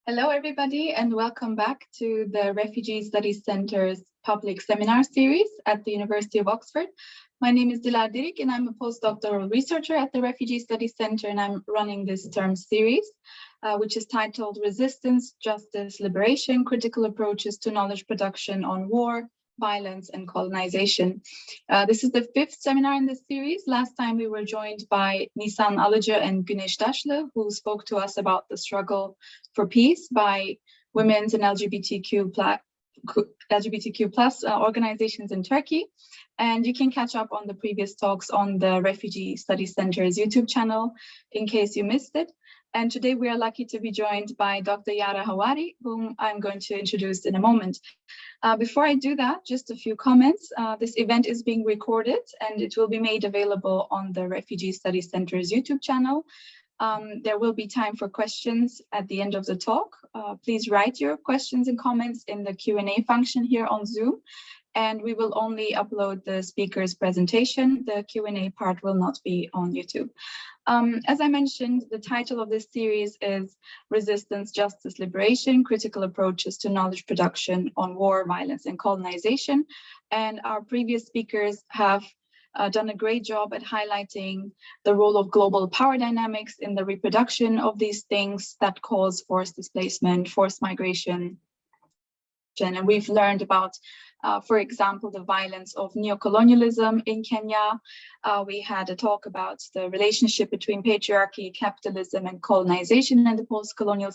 Hello, everybody, and welcome back to the Refugee Studies Centre's public seminar series at the University of Oxford. My name is Dirik, and I'm a postdoctoral researcher at the Refugee Studies Centre, and I'm running this term series, which is titled Resistance, Justice, Liberation, Critical Approaches to Knowledge Production on War, Violence, and Colonization. This is the fifth seminar in this series. Last time we were joined by Nisan Alıcı and Güneş Taşlı, who spoke to us about the struggle for peace by women's and LGBTQ plus organizations in Turkey. And you can catch up on the previous talks on the Refugee Studies Centre's YouTube channel in case you missed it. And today we are lucky to be joined by Dr. Yara Hawari, whom I'm going to introduce in a moment. Before I do that, just a few comments. This event is being recorded and it will be made available on the Refugee Studies Centre's YouTube channel. There will be time for questions at the end of the talk. Please write your questions and comments in the Q&A function here on Zoom. And we will only upload the speaker's presentation. The Q&A part will not be on YouTube. As I mentioned, the title of this series is Resistance, Justice, Liberation, Critical Approaches to Knowledge Production on War, Violence, and Colonization. And our previous speakers have done a great job at highlighting the role of global power dynamics in the reproduction of these things that cause forced displacement, forced migration. And we've learned about, for example, the violence of neocolonialism in Kenya. We had a talk about the relationship between patriarchy, capitalism, and colonization in the post-colonial.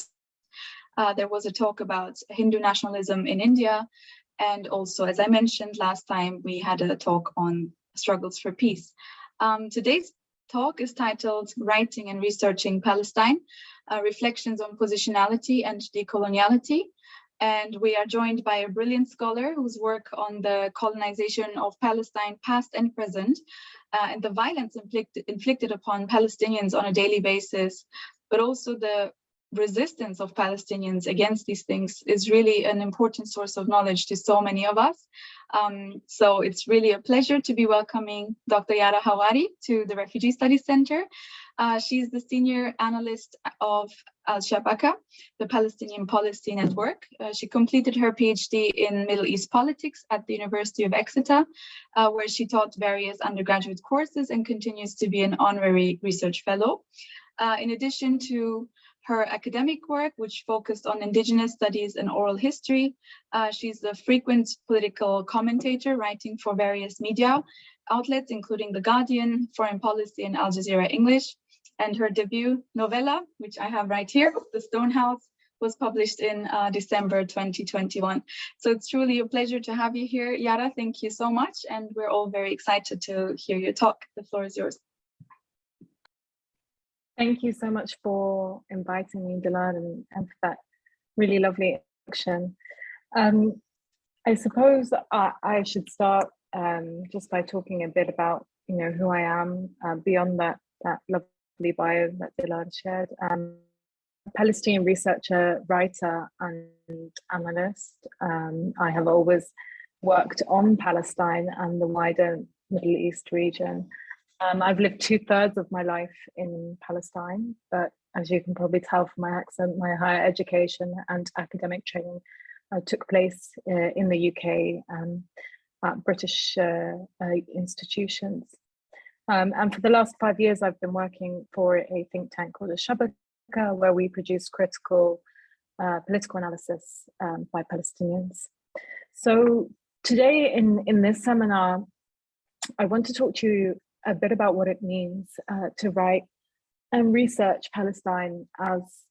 There was a talk about Hindu nationalism in India. And also, as I mentioned last time, we had a talk on struggles for peace. Today's talk is titled Writing and Researching Palestine, Reflections on Positionality and Decoloniality. And we are joined by a brilliant scholar whose work on the colonization of Palestine, past and present, and the violence inflicted upon Palestinians on a daily basis, but also the resistance of Palestinians against these things is really an important source of knowledge to so many of us. So it's really a pleasure to be welcoming Dr. Yara Hawari to the Refugee Studies Center. She's the senior analyst of Al-Shabaka, the Palestinian Policy Network. She completed her PhD in Middle East politics at the University of Exeter, where she taught various undergraduate courses and continues to be an honorary research fellow. In addition to her academic work, which focused on indigenous studies and oral history, she's a frequent political commentator, writing for various media outlets, including The Guardian, Foreign Policy, and Al Jazeera English. And her debut novella, which I have right here, The Stone House, was published in December 2021. So it's truly a pleasure to have you here, Yara. Thank you so much. And we're all very excited to hear your talk. The floor is yours. Thank you so much for inviting me, Dilar, and for that really lovely introduction. I suppose I should start just by talking a bit about, who I am beyond that lovely bio that Dilar shared. Palestinian researcher, writer, and analyst. I have always worked on Palestine and the wider Middle East region. I've lived 2/3 of my life in Palestine, but as you can probably tell from my accent, my higher education and academic training took place in the UK at British institutions. And for the last 5 years, I've been working for a think tank called Al-Shabaka, where we produce critical political analysis by Palestinians. So today in this seminar, I want to talk to you a bit about what it means to write and research Palestine as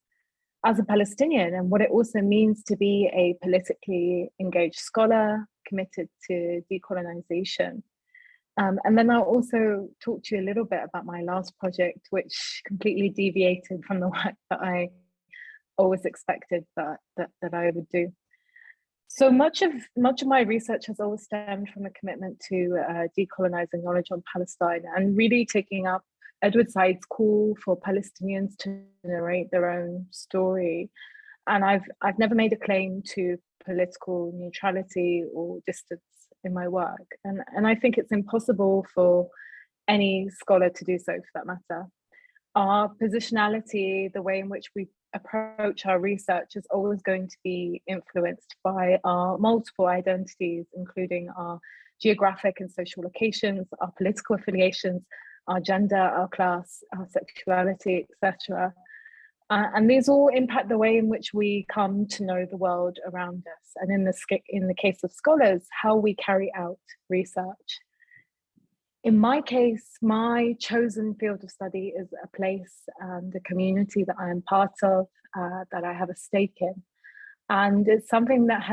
a Palestinian, and what it also means to be a politically engaged scholar committed to decolonization. And then I'll also talk to you a little bit about my last project, which completely deviated from the work that I always expected that I would do. So much of my research has always stemmed from a commitment to decolonizing knowledge on Palestine, and really taking up Edward Said's call for Palestinians to narrate their own story. And I've never made a claim to political neutrality or distance in my work, and I think it's impossible for any scholar to do so, for that matter. Our positionality, the way in which we approach our research is always going to be influenced by our multiple identities, including our geographic and social locations, our political affiliations, our gender, our class, our sexuality, etc. And these all impact the way in which we come to know the world around us. And in the case of scholars, how we carry out research. In my case, my chosen field of study is a place and a community that I am part of, that I have a stake in. And it's something that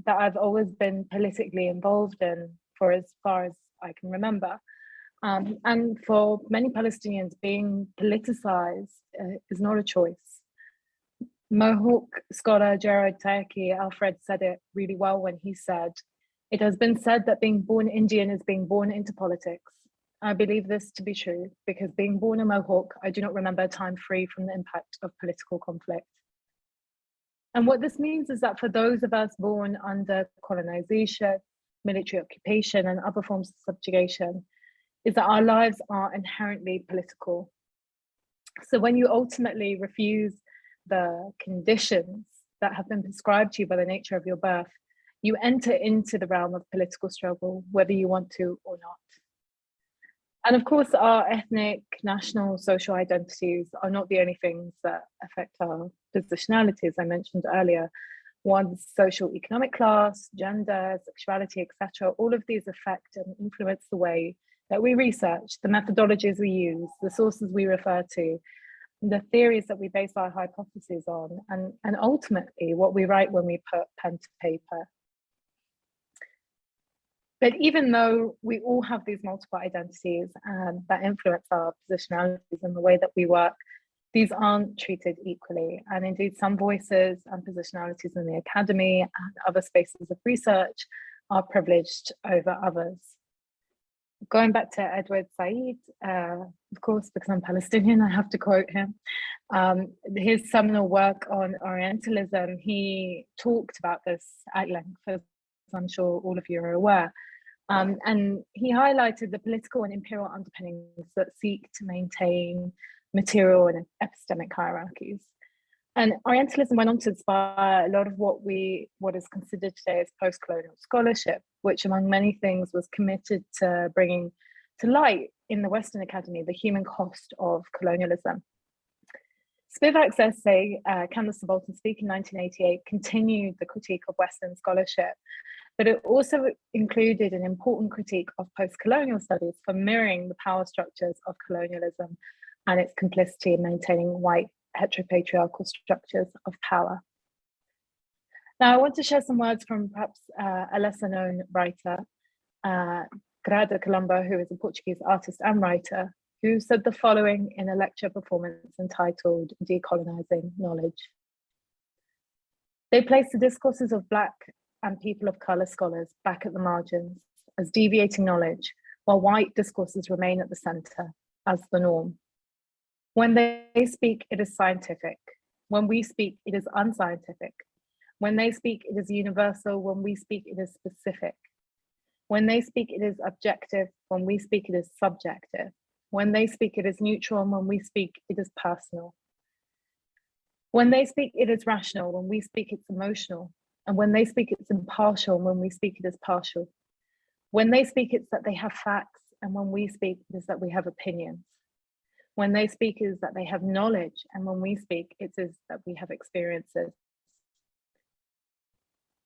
I've always been politically involved in for as far as I can remember. And for many Palestinians, being politicized is not a choice. Mohawk scholar Gerard Taiki, Alfred, said it really well when he said, "It has been said that being born Indian is being born into politics." I believe this to be true because being born a Mohawk, I do not remember a time free from the impact of political conflict. And what this means is that for those of us born under colonization, military occupation, and other forms of subjugation, is that our lives are inherently political. So when you ultimately refuse the conditions that have been prescribed to you by the nature of your birth, you enter into the realm of political struggle, whether you want to or not. And of course, our ethnic, national, social identities are not the only things that affect our positionality, as I mentioned earlier. One's social economic class, gender, sexuality, etc. All of these affect and influence the way that we research, the methodologies we use, the sources we refer to, the theories that we base our hypotheses on, and ultimately what we write when we put pen to paper. But even though we all have these multiple identities that influence our positionalities and the way that we work, these aren't treated equally. And indeed, some voices and positionalities in the academy and other spaces of research are privileged over others. Going back to Edward Said, of course, because I'm Palestinian, I have to quote him. His seminal work on Orientalism, he talked about this at length, as I'm sure all of you are aware. And he highlighted the political and imperial underpinnings that seek to maintain material and epistemic hierarchies. And Orientalism went on to inspire a lot of what is considered today as post-colonial scholarship, which among many things was committed to bringing to light in the Western Academy the human cost of colonialism. Spivak's essay, Can the Subaltern Speak, in 1988, continued the critique of Western scholarship, but it also included an important critique of post-colonial studies for mirroring the power structures of colonialism and its complicity in maintaining white heteropatriarchal structures of power. Now, I want to share some words from perhaps a lesser known writer, Grada Colombo, who is a Portuguese artist and writer, who said the following in a lecture performance entitled Decolonizing Knowledge. They place the discourses of Black and people of colour scholars back at the margins as deviating knowledge, while white discourses remain at the centre as the norm. When they speak, it is scientific. When we speak, it is unscientific. When they speak, it is universal. When we speak, it is specific. When they speak, it is objective. When we speak, it is subjective. When they speak, it is neutral. And when we speak, it is personal. When they speak, it is rational. When we speak, it's emotional. And when they speak, it's impartial. And when we speak, it is partial. When they speak, it's that they have facts. And when we speak, it is that we have opinions. When they speak, it is that they have knowledge. And when we speak, it is that we have experiences.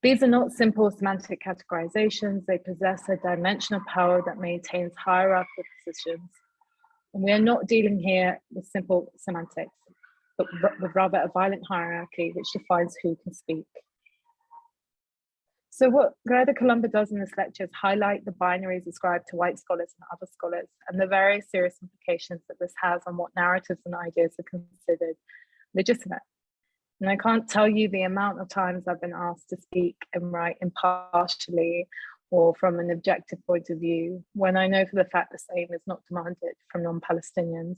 These are not simple semantic categorizations. They possess a dimension of power that maintains hierarchical positions. And we are not dealing here with simple semantics, but with rather a violent hierarchy which defines who can speak. So what Grada Colombo does in this lecture is highlight the binaries ascribed to white scholars and other scholars and the very serious implications that this has on what narratives and ideas are considered legitimate. And I can't tell you the amount of times I've been asked to speak and write impartially or from an objective point of view, when I know for the fact the same is not demanded from non-Palestinians,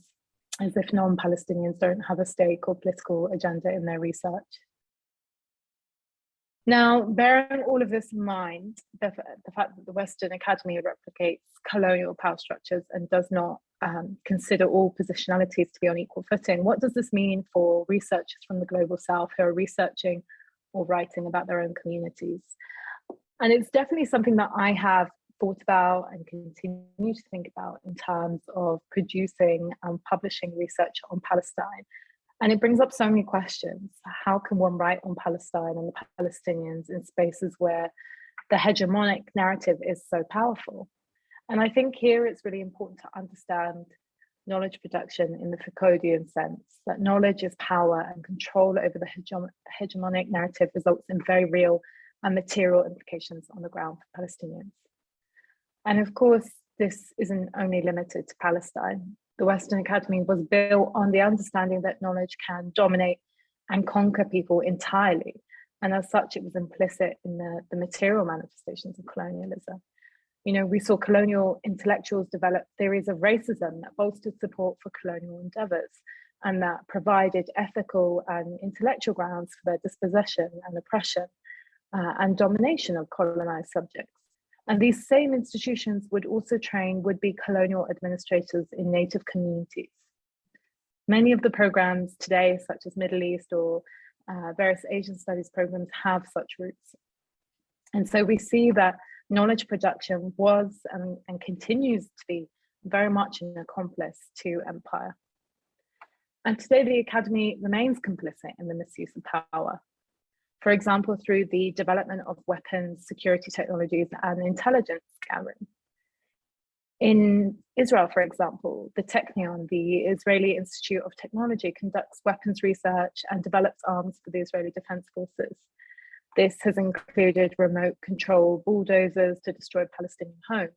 as if non-Palestinians don't have a stake or political agenda in their research. Now, bearing all of this in mind, the fact that the Western Academy replicates colonial power structures and does not consider all positionalities to be on equal footing, what does this mean for researchers from the Global South who are researching or writing about their own communities? And it's definitely something that I have thought about and continue to think about in terms of producing and publishing research on Palestine. And it brings up so many questions. How can one write on Palestine and the Palestinians in spaces where the hegemonic narrative is so powerful? And I think here it's really important to understand knowledge production in the Foucauldian sense, that knowledge is power and control over the hegemonic narrative results in very real and material implications on the ground for Palestinians. And of course, this isn't only limited to Palestine. The Western Academy was built on the understanding that knowledge can dominate and conquer people entirely. And as such, it was implicit in the material manifestations of colonialism. You know, we saw colonial intellectuals develop theories of racism that bolstered support for colonial endeavors and that provided ethical and intellectual grounds for their dispossession and oppression and domination of colonized subjects. And these same institutions would also train would-be colonial administrators in native communities. Many of the programs today, such as Middle East or various Asian studies programs, have such roots. And so we see that knowledge production was and continues to be very much an accomplice to empire. And today the Academy remains complicit in the misuse of power. For example, through the development of weapons, security technologies, and intelligence gathering. In Israel, for example, the Technion, the Israeli Institute of Technology, conducts weapons research and develops arms for the Israeli Defense Forces. This has included remote control bulldozers to destroy Palestinian homes.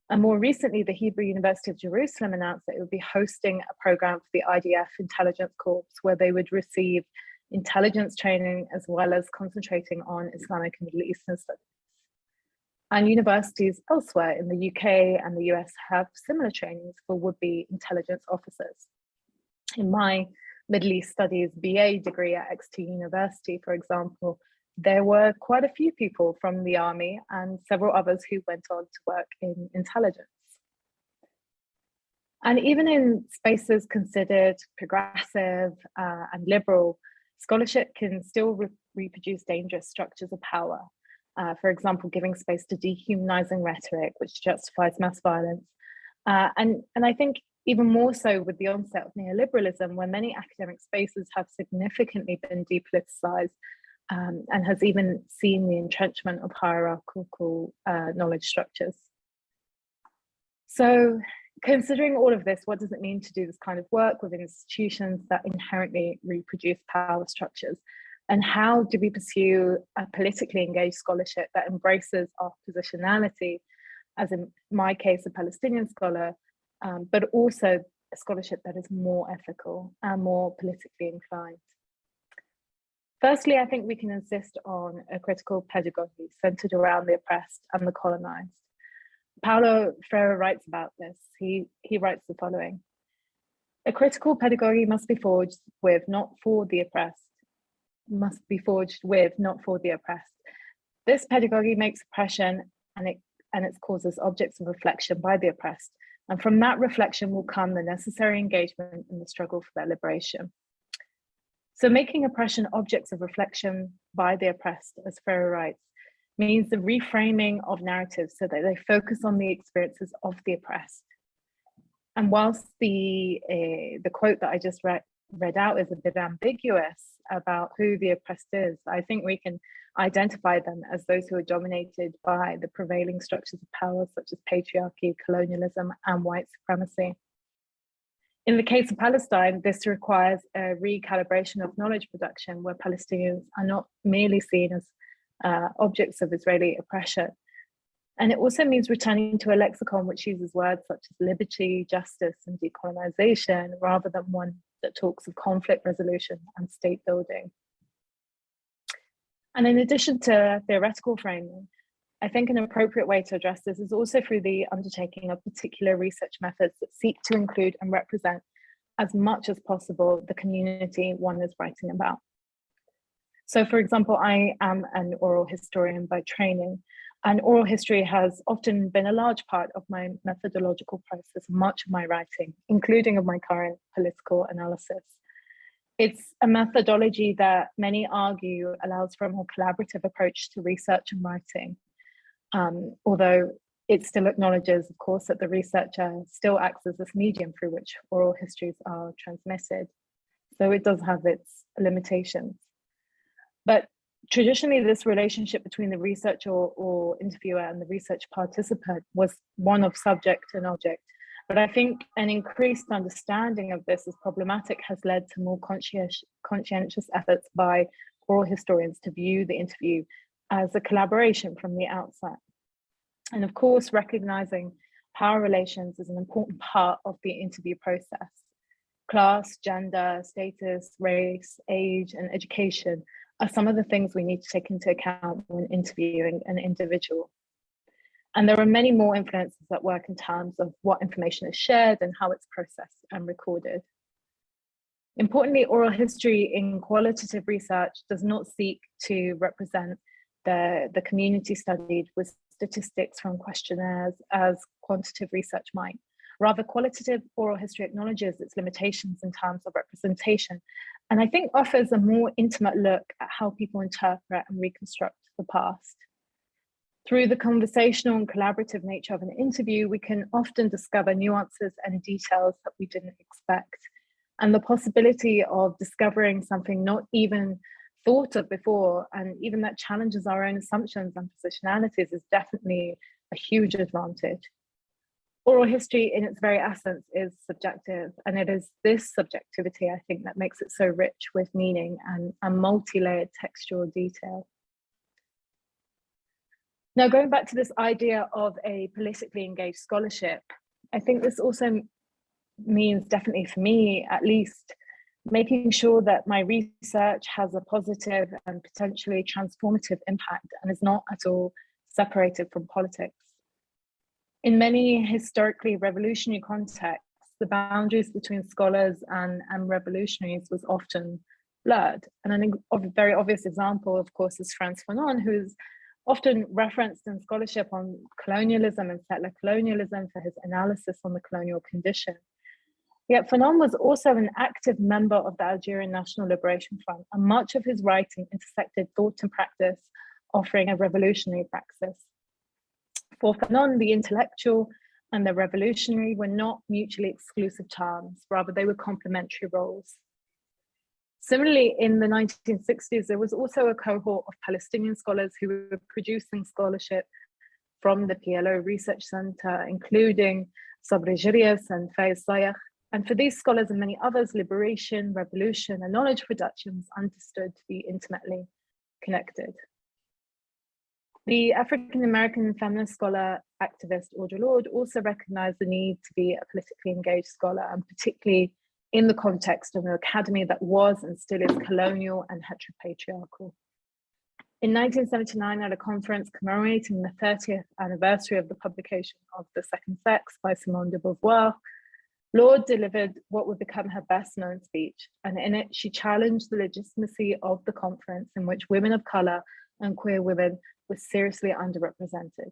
And more recently, the Hebrew University of Jerusalem announced that it would be hosting a program for the IDF Intelligence Corps, where they would receive intelligence training as well as concentrating on Islamic and Middle Eastern studies. And universities elsewhere in the UK and the US have similar trainings for would-be intelligence officers. In my Middle East Studies BA degree at Exeter University, for example, there were quite a few people from the army and several others who went on to work in intelligence. And even in spaces considered progressive and liberal, scholarship can still reproduce dangerous structures of power. For example, giving space to dehumanizing rhetoric, which justifies mass violence. And I think even more so with the onset of neoliberalism, where many academic spaces have significantly been depoliticized and has even seen the entrenchment of hierarchical knowledge structures. So, considering all of this, what does it mean to do this kind of work with institutions that inherently reproduce power structures? And how do we pursue a politically engaged scholarship that embraces our positionality, as in my case, a Palestinian scholar, but also a scholarship that is more ethical and more politically inclined? Firstly, I think we can insist on a critical pedagogy centered around the oppressed and the colonized. Paulo Freire writes about this. He writes the following: a critical pedagogy must be forged with, not for the oppressed, This pedagogy makes oppression and its causes objects of reflection by the oppressed. And from that reflection will come the necessary engagement in the struggle for their liberation. So making oppression objects of reflection by the oppressed, as Freire writes, means the reframing of narratives so that they focus on the experiences of the oppressed. And whilst the quote that I just read out is a bit ambiguous about who the oppressed is, I think we can identify them as those who are dominated by the prevailing structures of power, such as patriarchy, colonialism, and white supremacy. In the case of Palestine, this requires a recalibration of knowledge production, where Palestinians are not merely seen as objects of Israeli oppression. And it also means returning to a lexicon which uses words such as liberty, justice, and decolonization, rather than one that talks of conflict resolution and state building. And in addition to theoretical framing, I think an appropriate way to address this is also through the undertaking of particular research methods that seek to include and represent as much as possible the community one is writing about. So for example, I am an oral historian by training, and oral history has often been a large part of my methodological process, much of my writing, including of my current political analysis. It's a methodology that many argue allows for a more collaborative approach to research and writing, although it still acknowledges, of course, that the researcher still acts as this medium through which oral histories are transmitted. So it does have its limitations. But traditionally, this relationship between the researcher or interviewer and the research participant was one of subject and object. But I think an increased understanding of this as problematic has led to more conscientious efforts by oral historians to view the interview as a collaboration from the outset. And of course, recognizing power relations is an important part of the interview process. Class, gender, status, race, age, and education are some of the things we need to take into account when interviewing an individual. And there are many more influences at work in terms of what information is shared and how it's processed and recorded. Importantly, oral history in qualitative research does not seek to represent the community studied with statistics from questionnaires as quantitative research might. Rather, qualitative oral history acknowledges its limitations in terms of representation, and I think offers a more intimate look at how people interpret and reconstruct the past. Through the conversational and collaborative nature of an interview, we can often discover nuances and details that we didn't expect. And the possibility of discovering something not even thought of before, and even that challenges our own assumptions and positionalities, is definitely a huge advantage. Oral history in its very essence is subjective, and it is this subjectivity, I think, that makes it so rich with meaning and a multi-layered textual detail. Now, going back to this idea of a politically engaged scholarship, I think this also means, definitely for me at least, making sure that my research has a positive and potentially transformative impact and is not at all separated from politics. In many historically revolutionary contexts, the boundaries between scholars and revolutionaries was often blurred. And a very obvious example, of course, is Frantz Fanon, who's often referenced in scholarship on colonialism and settler colonialism for his analysis on the colonial condition. Yet Fanon was also an active member of the Algerian National Liberation Front, and much of his writing intersected thought and practice, offering a revolutionary praxis. For Fanon, the intellectual and the revolutionary were not mutually exclusive terms, rather they were complementary roles. Similarly, in the 1960s, there was also a cohort of Palestinian scholars who were producing scholarship from the PLO Research Center, including Sabri Jirias and Faiz Sayegh. And for these scholars and many others, liberation, revolution, and knowledge production was understood to be intimately connected. The African-American feminist scholar activist Audre Lorde also recognized the need to be a politically engaged scholar, and particularly in the context of an academy that was and still is colonial and heteropatriarchal. In 1979, at a conference commemorating the 30th anniversary of the publication of The Second Sex by Simone de Beauvoir, Lorde delivered what would become her best-known speech, and in it, she challenged the legitimacy of the conference in which women of color and queer women were seriously underrepresented.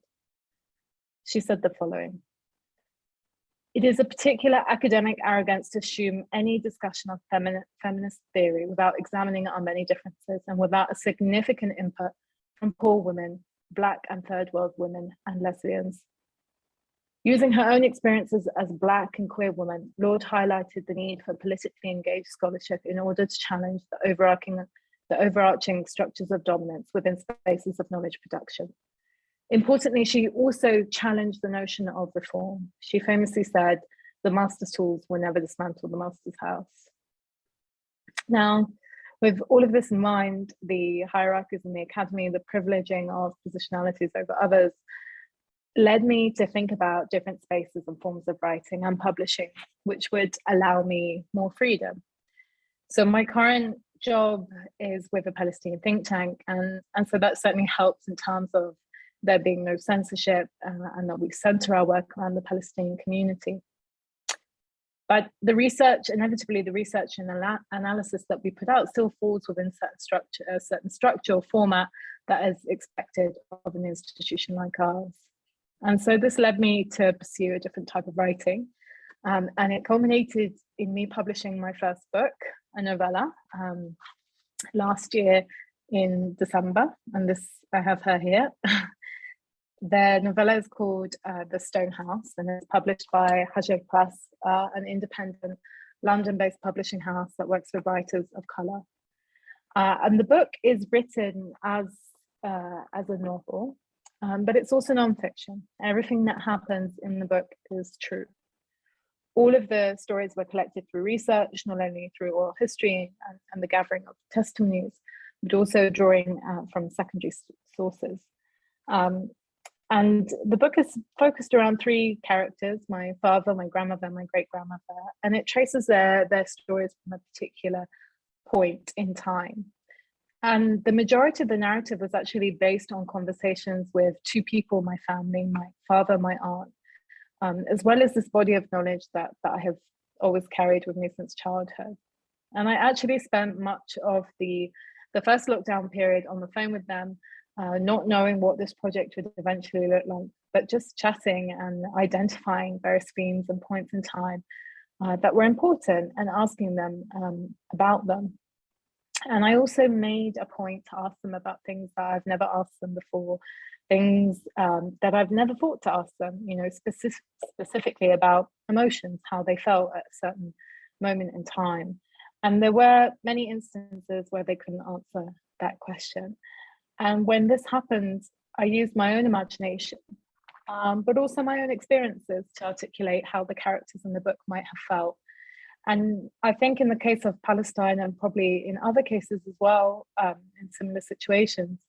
She said the following: "It is a particular academic arrogance to assume any discussion of feminist theory without examining our many differences and without a significant input from poor women, Black and third world women, and lesbians." Using her own experiences as Black and queer women, Lorde highlighted the need for politically engaged scholarship in order to challenge the overarching structures of dominance within spaces of knowledge production. Importantly, she also challenged the notion of reform. She famously said, "The master's tools will never dismantle the master's house." Now, with all of this in mind, the hierarchies in the academy, the privileging of positionalities over others, led me to think about different spaces and forms of writing and publishing, which would allow me more freedom. So my current job is with a Palestinian think tank, and so that certainly helps in terms of there being no censorship and that we center our work around the Palestinian community. But the research, inevitably, the research and analysis that we put out still falls within a certain structure or format that is expected of an institution like ours. And so this led me to pursue a different type of writing. And it culminated in me publishing my first book, a novella, last year in December. And this, I have her here. The novella is called The Stone House, and it's published by Hawari Press, an independent London-based publishing house that works with writers of colour. And the book is written as a novel, but it's also non-fiction. Everything that happens in the book is true. All of the stories were collected through research, not only through oral history and the gathering of testimonies, but also drawing from secondary sources. And the book is focused around three characters: my father, my grandmother, and my great-grandmother, and it traces their stories from a particular point in time. And the majority of the narrative was actually based on conversations with two people, my family, my father, my aunt, as well as this body of knowledge that I have always carried with me since childhood. And I actually spent much of the first lockdown period on the phone with them, not knowing what this project would eventually look like, but just chatting and identifying various themes and points in time that were important and asking them about them. And I also made a point to ask them about things that I've never asked them before, things that I've never thought to ask them, you know, specifically about emotions, how they felt at a certain moment in time. And there were many instances where they couldn't answer that question. And when this happened, I used my own imagination, but also my own experiences to articulate how the characters in the book might have felt. And I think in the case of Palestine, and probably in other cases as well, in similar situations,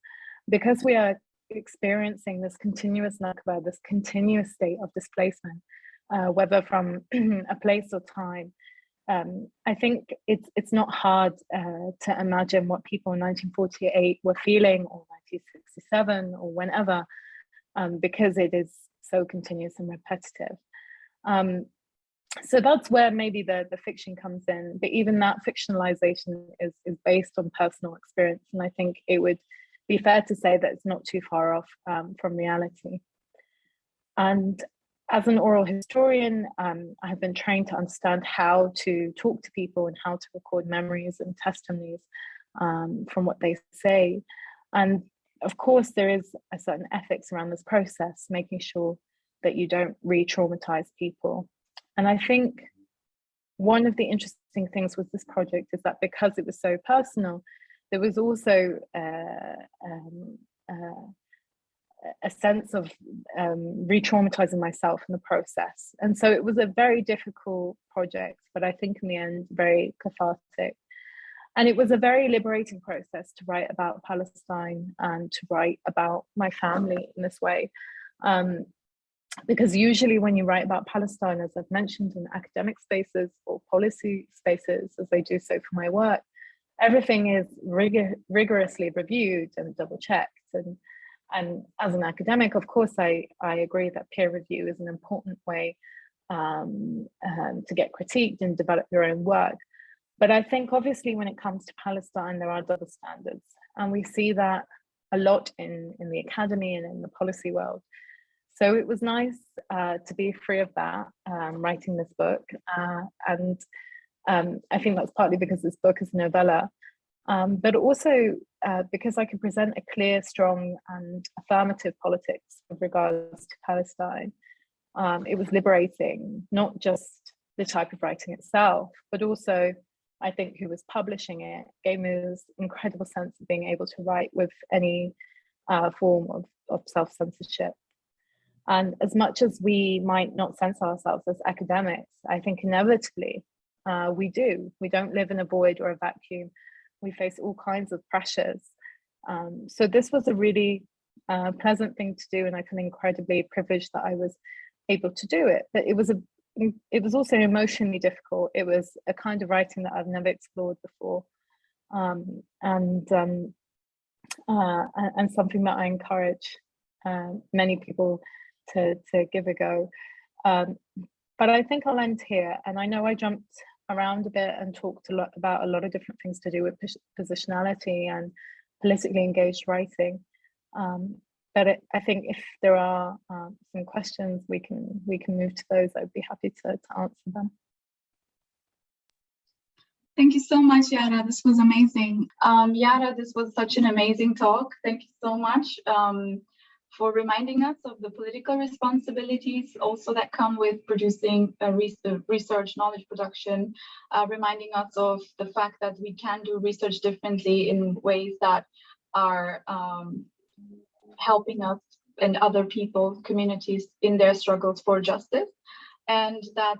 because we are experiencing this continuous Nakba, this continuous state of displacement, whether from a place or time, I think it's not hard to imagine what people in 1948 were feeling, or 1967, or whenever, because it is so continuous and repetitive. So that's where maybe the fiction comes in, but even that fictionalization is based on personal experience, and I think it would be fair to say that it's not too far off from reality. And as an oral historian, I have been trained to understand how to talk to people and how to record memories and testimonies from what they say. And of course, there is a certain ethics around this process, making sure that you don't re-traumatize people. And I think one of the interesting things with this project is that because it was so personal, there was also a sense of re-traumatizing myself in the process. And so it was a very difficult project, but I think in the end, very cathartic. And it was a very liberating process to write about Palestine and to write about my family in this way. Because usually when you write about Palestine, as I've mentioned, in academic spaces or policy spaces, as I do so for my work, everything is rigorously reviewed and double-checked. And as an academic, of course, I agree that peer review is an important way to get critiqued and develop your own work. But I think obviously when it comes to Palestine, there are double standards. And we see that a lot in the academy and in the policy world. So it was nice to be free of that, writing this book. And I think that's partly because this book is a novella, but also because I could present a clear, strong and affirmative politics with regards to Palestine. It was liberating, not just the type of writing itself, but also I think who was publishing it gave me this incredible sense of being able to write with any form of self-censorship. And as much as we might not censor ourselves as academics, I think inevitably we do. We don't live in a void or a vacuum. We face all kinds of pressures. So this was a really pleasant thing to do, and I feel incredibly privileged that I was able to do it. But it was also emotionally difficult. It was a kind of writing that I've never explored before, and something that I encourage many people to give a go. But I think I'll end here. And I know I jumped around a bit and talked a lot about a lot of different things to do with positionality and politically engaged writing. But I think if there are some questions, we can move to those. I'd be happy to answer them. Thank you so much, Yara. This was amazing. Yara, this was such an amazing talk. Thank you so much for reminding us of the political responsibilities also that come with producing research, knowledge production, reminding us of the fact that we can do research differently in ways that are helping us and other people, communities in their struggles for justice. And that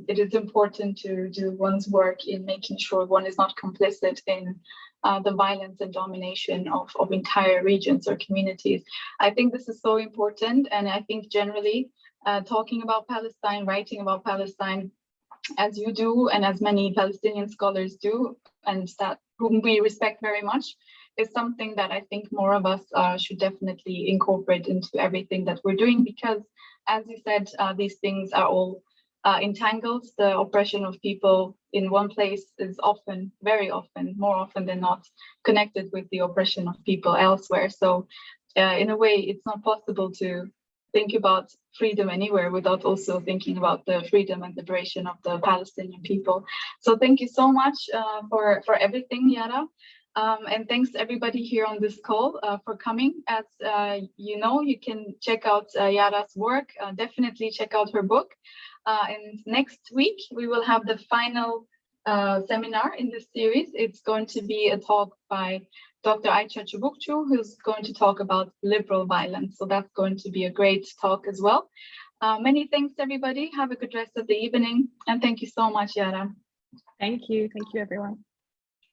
it is important to do one's work in making sure one is not complicit in the violence and domination of entire regions or communities. I think this is so important, and I think generally talking about Palestine, writing about Palestine, as you do and as many Palestinian scholars do, and that whom we respect very much, is something that I think more of us should definitely incorporate into everything that we're doing, because as you said, these things are all entangled. The oppression of people in one place is often, very often, more often than not, connected with the oppression of people elsewhere. So in a way, it's not possible to think about freedom anywhere without also thinking about the freedom and liberation of the Palestinian people. So thank you so much for everything, Yara. And thanks to everybody here on this call for coming. As you know, you can check out Yara's work, definitely check out her book. And next week, we will have the final seminar in this series. It's going to be a talk by Dr. Ayça Çubukçu, who's going to talk about liberal violence. So that's going to be a great talk as well. Many thanks, everybody. Have a good rest of the evening. And thank you so much, Yara. Thank you. Thank you, everyone.